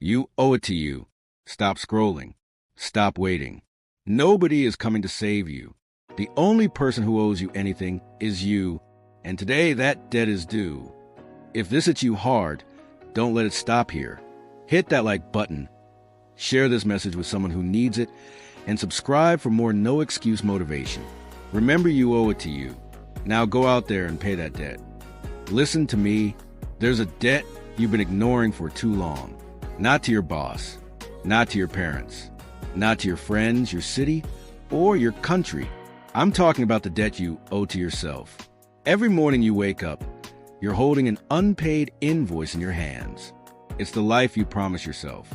You owe it to you. Stop scrolling. Stop waiting. Nobody is coming to save you. The only person who owes you anything is you, and today that debt is due. If this hits you hard, don't let it stop here. Hit that like button, share this message with someone who needs it, and subscribe for more no-excuse motivation. Remember, you owe it to you. Now go out there and pay that debt. Listen to me. There's a debt you've been ignoring for too long. Not to your boss, not to your parents, not to your friends, your city, or your country. I'm talking about the debt you owe to yourself. Every morning you wake up, you're holding an unpaid invoice in your hands. It's the life you promised yourself.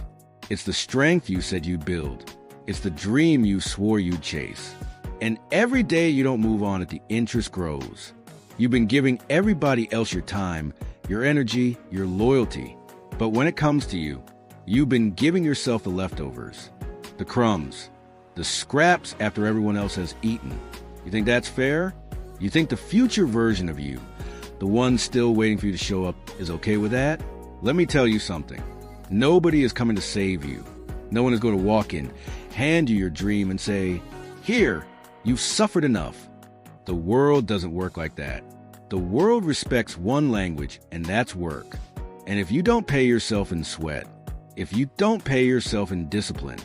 It's the strength you said you'd build. It's the dream you swore you'd chase. And every day you don't move on it, the interest grows. You've been giving everybody else your time, your energy, your loyalty. But when it comes to you, you've been giving yourself the leftovers, the crumbs, the scraps after everyone else has eaten. You think that's fair? You think the future version of you, the one still waiting for you to show up, is okay with that? Let me tell you something. Nobody is coming to save you. No one is going to walk in, hand you your dream, and say, "Here, you've suffered enough." The world doesn't work like that. The world respects one language, and that's work. And if you don't pay yourself in sweat, if you don't pay yourself in discipline,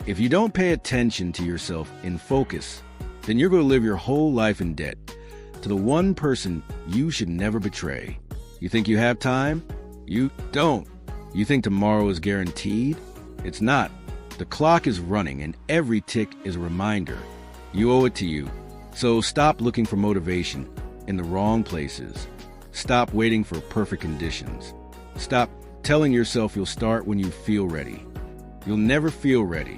if you don't pay attention to yourself in focus, then you're going to live your whole life in debt to the one person you should never betray. You think you have time? You don't. You think tomorrow is guaranteed? It's not. The clock is running, and every tick is a reminder. You owe it to you. So stop looking for motivation in the wrong places. Stop waiting for perfect conditions. Stop telling yourself you'll start when you feel ready. You'll never feel ready.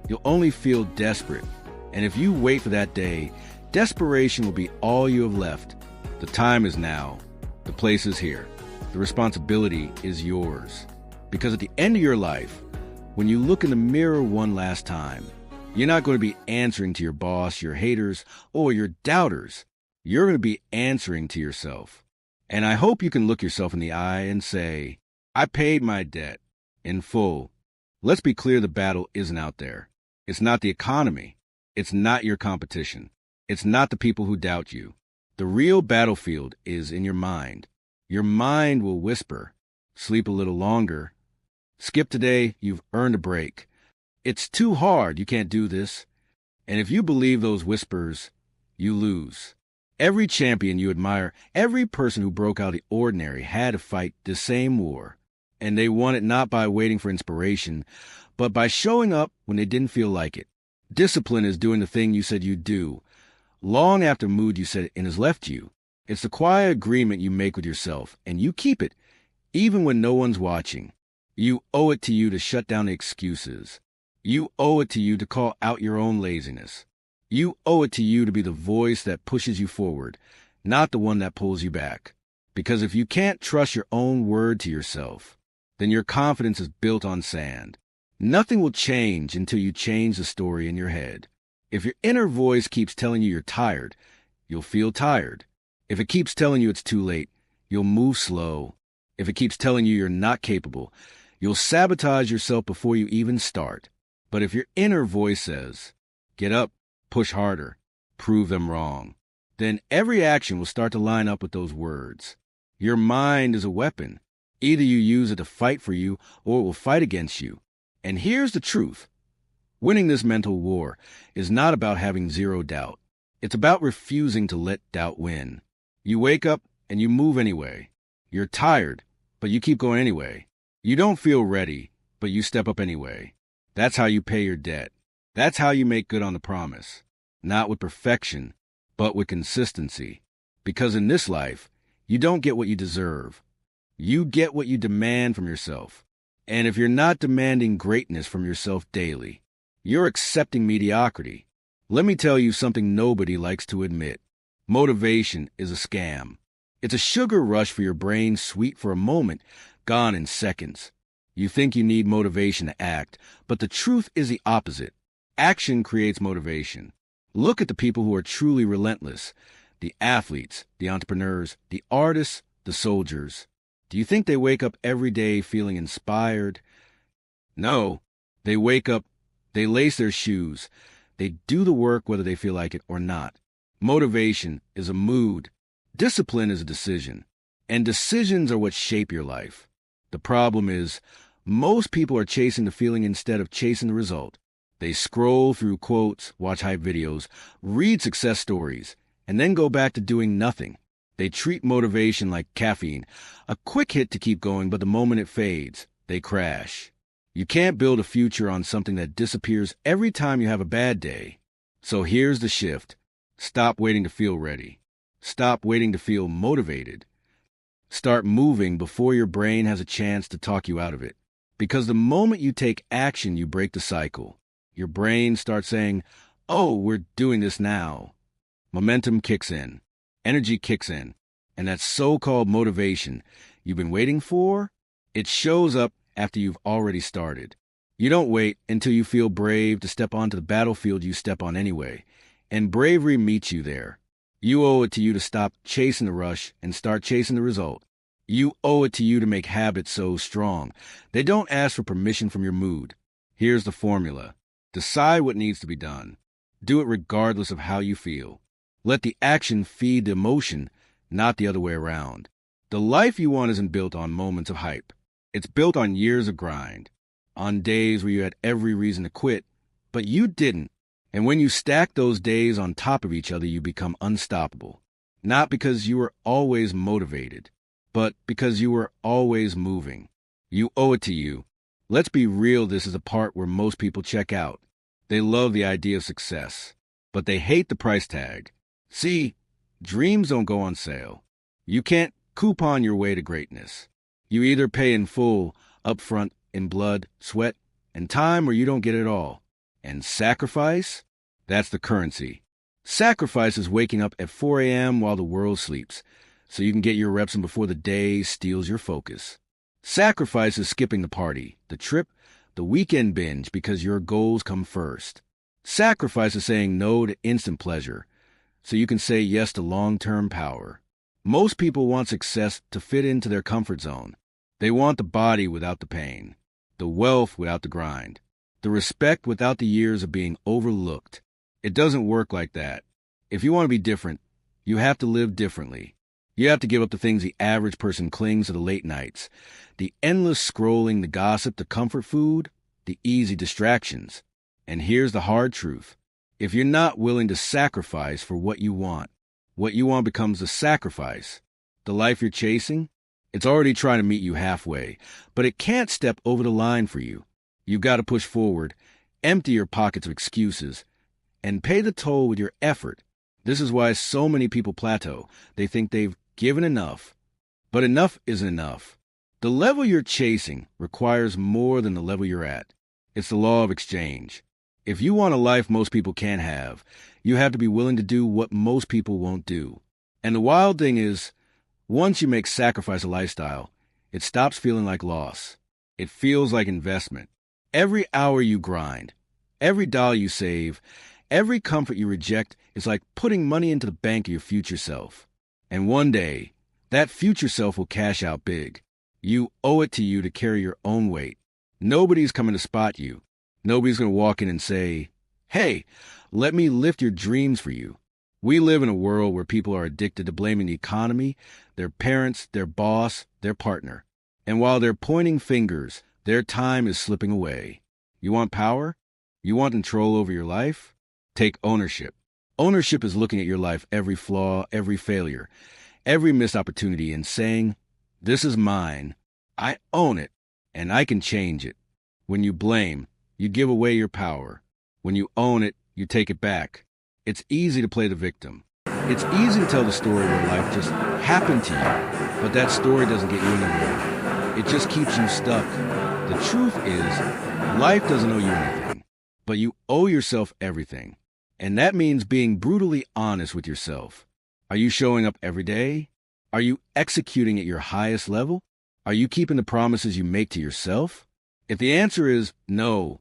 You'll only feel desperate. And if you wait for that day, desperation will be all you have left. The time is now. The place is here. The responsibility is yours. Because at the end of your life, when you look in the mirror one last time, you're not going to be answering to your boss, your haters, or your doubters. You're going to be answering to yourself. And I hope you can look yourself in the eye and say, "I paid my debt in full." Let's be clear, the battle isn't out there. It's not the economy. It's not your competition. It's not the people who doubt you. The real battlefield is in your mind. Your mind will whisper, "Sleep a little longer. Skip today, you've earned a break. It's too hard, you can't do this." And if you believe those whispers, you lose. Every champion you admire, every person who broke out of the ordinary had to fight the same war. And they won it not by waiting for inspiration, but by showing up when they didn't feel like it. Discipline is doing the thing you said you'd do, long after mood you said it has left you. It's the quiet agreement you make with yourself, and you keep it, even when no one's watching. You owe it to you to shut down the excuses. You owe it to you to call out your own laziness. You owe it to you to be the voice that pushes you forward, not the one that pulls you back. Because if you can't trust your own word to yourself, then your confidence is built on sand. Nothing will change until you change the story in your head. If your inner voice keeps telling you you're tired, you'll feel tired. If it keeps telling you it's too late, you'll move slow. If it keeps telling you you're not capable, you'll sabotage yourself before you even start. But if your inner voice says, "Get up, push harder, prove them wrong," then every action will start to line up with those words. Your mind is a weapon. Either you use it to fight for you, or it will fight against you. And here's the truth. Winning this mental war is not about having zero doubt. It's about refusing to let doubt win. You wake up and you move anyway. You're tired, but you keep going anyway. You don't feel ready, but you step up anyway. That's how you pay your debt. That's how you make good on the promise. Not with perfection, but with consistency. Because in this life, you don't get what you deserve. You get what you demand from yourself. And if you're not demanding greatness from yourself daily, you're accepting mediocrity. Let me tell you something nobody likes to admit. Motivation is a scam. It's a sugar rush for your brain, sweet for a moment, gone in seconds. You think you need motivation to act, but the truth is the opposite. Action creates motivation. Look at the people who are truly relentless. The athletes, the entrepreneurs, the artists, the soldiers. Do you think they wake up every day feeling inspired? No, they wake up, they lace their shoes, they do the work whether they feel like it or not. Motivation is a mood. Discipline is a decision. And decisions are what shape your life. The problem is, most people are chasing the feeling instead of chasing the result. They scroll through quotes, watch hype videos, read success stories, and then go back to doing nothing. They treat motivation like caffeine, a quick hit to keep going, but the moment it fades, they crash. You can't build a future on something that disappears every time you have a bad day. So here's the shift. Stop waiting to feel ready. Stop waiting to feel motivated. Start moving before your brain has a chance to talk you out of it. Because the moment you take action, you break the cycle. Your brain starts saying, "Oh, we're doing this now." Momentum kicks in. Energy kicks in. And that so-called motivation you've been waiting for, it shows up after you've already started. You don't wait until you feel brave to step onto the battlefield you step on anyway. And bravery meets you there. You owe it to you to stop chasing the rush and start chasing the result. You owe it to you to make habits so strong. They don't ask for permission from your mood. Here's the formula. Decide what needs to be done. Do it regardless of how you feel. Let the action feed the emotion, not the other way around. The life you want isn't built on moments of hype. It's built on years of grind, on days where you had every reason to quit, but you didn't. And when you stack those days on top of each other, you become unstoppable. Not because you were always motivated, but because you were always moving. You owe it to you. Let's be real, this is a part where most people check out. They love the idea of success, but they hate the price tag. See, dreams don't go on sale. You can't coupon your way to greatness. You either pay in full, upfront, in blood, sweat, and time, or you don't get it all. And sacrifice? That's the currency. Sacrifice is waking up at 4 a.m. while the world sleeps, so you can get your reps in before the day steals your focus. Sacrifice is skipping the party, the trip, the weekend binge because your goals come first. Sacrifice is saying no to instant pleasure, so you can say yes to long-term power. Most people want success to fit into their comfort zone. They want the body without the pain, the wealth without the grind, the respect without the years of being overlooked. It doesn't work like that. If you want to be different, you have to live differently. You have to give up the things the average person clings to: the late nights, the endless scrolling, the gossip, the comfort food, the easy distractions. And here's the hard truth. If you're not willing to sacrifice for what you want becomes the sacrifice. The life you're chasing, it's already trying to meet you halfway, but it can't step over the line for you. You've got to push forward, empty your pockets of excuses, and pay the toll with your effort. This is why so many people plateau. They think they've given enough, but enough isn't enough. The level you're chasing requires more than the level you're at. It's the law of exchange. If you want a life most people can't have, you have to be willing to do what most people won't do. And the wild thing is, once you make sacrifice a lifestyle, it stops feeling like loss. It feels like investment. Every hour you grind, every dollar you save, every comfort you reject is like putting money into the bank of your future self. And one day, that future self will cash out big. You owe it to you to carry your own weight. Nobody's coming to spot you. Nobody's going to walk in and say, "Hey, let me lift your dreams for you." We live in a world where people are addicted to blaming the economy, their parents, their boss, their partner. And while they're pointing fingers, their time is slipping away. You want power? You want control over your life? Take ownership. Ownership is looking at your life, every flaw, every failure, every missed opportunity, and saying, "This is mine. I own it, and I can change it." When you blame, you give away your power. When you own it, you take it back. It's easy to play the victim. It's easy to tell the story where life just happened to you, but that story doesn't get you anywhere. It just keeps you stuck. The truth is, life doesn't owe you anything, but you owe yourself everything. And that means being brutally honest with yourself. Are you showing up every day? Are you executing at your highest level? Are you keeping the promises you make to yourself? If the answer is no,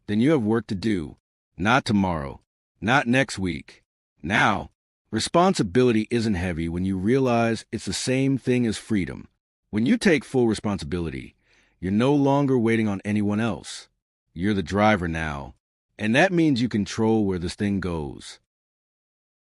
then you have work to do. Not tomorrow. Not next week. Now. Responsibility isn't heavy when you realize it's the same thing as freedom. When you take full responsibility, You're no longer waiting on anyone else. You're the driver now. And that means you control where this thing goes.